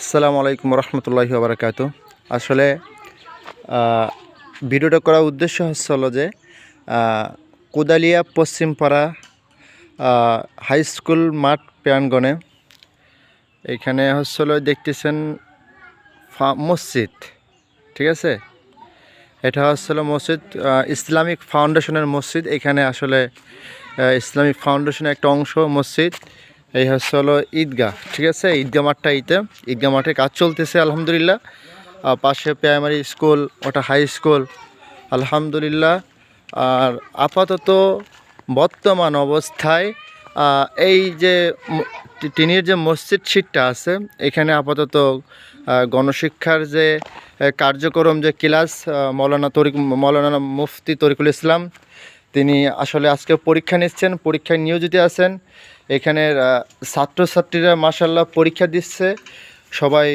আসসালামু আলাইকুম রহমতুল্লাহি ওয়া আসলে ভিডিওটা করার উদ্দেশ্য হলো যে কোদালিয়া পশ্চিমপাড়া হাই স্কুল মাঠ প্রাঙ্গণে এখানে হলো দেখতেছেন মসজিদ, ঠিক আছে। এটা হলো মসজিদ, ইসলামিক ফাউন্ডেশনের মসজিদ। এখানে আসলে ইসলামিক ফাউন্ডেশনের একটা অংশ মসজিদ। এই হলো ঈদগাহ, ঠিক আছে। ঈদগাহ মাঠটা ঈদগাহ মাঠে কাজ চলতেছে আলহামদুলিল্লাহ। পাশে প্রাইমারি স্কুল, ওটা হাই স্কুল আলহামদুলিল্লাহ। আর আপাতত বর্তমান অবস্থায় এই যে টিনের যে মসজিদ শীটটা আছে, এখানে আপাতত গণশিক্ষার যে কার্যক্রম, যে ক্লাস, মৌলানা মুফতি তরিকুল ইসলাম তিনি আসলে আজকে পরীক্ষা নিচ্ছেন, পরীক্ষায় নিয়োজিত আছেন। এখানের ছাত্রছাত্রীরা মাশাআল্লাহ পরীক্ষা দিচ্ছে, সবাই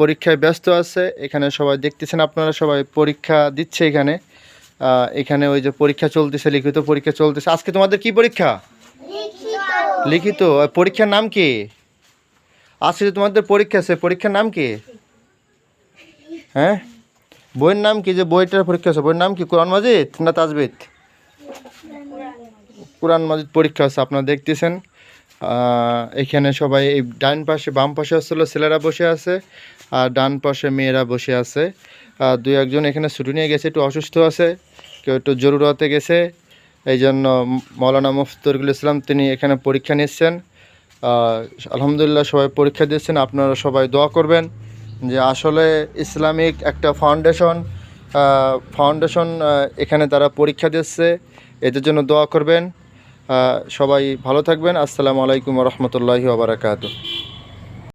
পরীক্ষায় ব্যস্ত আছে। এখানে সবাই দেখতেছেন, আপনারা সবাই পরীক্ষা দিচ্ছে এখানে। এখানে ওই যে পরীক্ষা চলতেছে, লিখিত পরীক্ষা চলতেছে। আজকে তোমাদের কি পরীক্ষা? লিখিত। পরীক্ষার নাম কি? আজকে তোমাদের পরীক্ষা আছে, পরীক্ষার নাম কি? হ্যাঁ, বইয়ের নাম কি? যে বইটার পরীক্ষা আছে, বইয়ের নাম কি? কোরআন মাজিদ না তাজবিদ? কোরআন মাজিদ পরীক্ষা আছে, আপনারা দেখতেছেন। এখানে সবাই এই ডান পাশে, বাম পাশে হচ্ছিল ছেলেরা বসে আছে, আর ডান পাশে মেয়েরা বসে আছে। দুই একজন এখানে ছুটি নিয়ে গেছে, একটু অসুস্থ আছে, কেউ একটু জরুরতে গেছে। এই জন্য মৌলানা মুফতি তরিকুল ইসলাম তিনি এখানে পরীক্ষা নিচ্ছেন। আলহামদুলিল্লাহ সবাই পরীক্ষা দিচ্ছেন। আপনারা সবাই দোয়া করবেন যে আসলে ইসলামিক একটা ফাউন্ডেশন এখানে তারা পরীক্ষা দিচ্ছে, এদের জন্য দোয়া করবেন। সবাই ভালো থাকবেন। আসসালামু আলাইকুম রহমতুল্লাহি ওয়া বারাকাতুহু।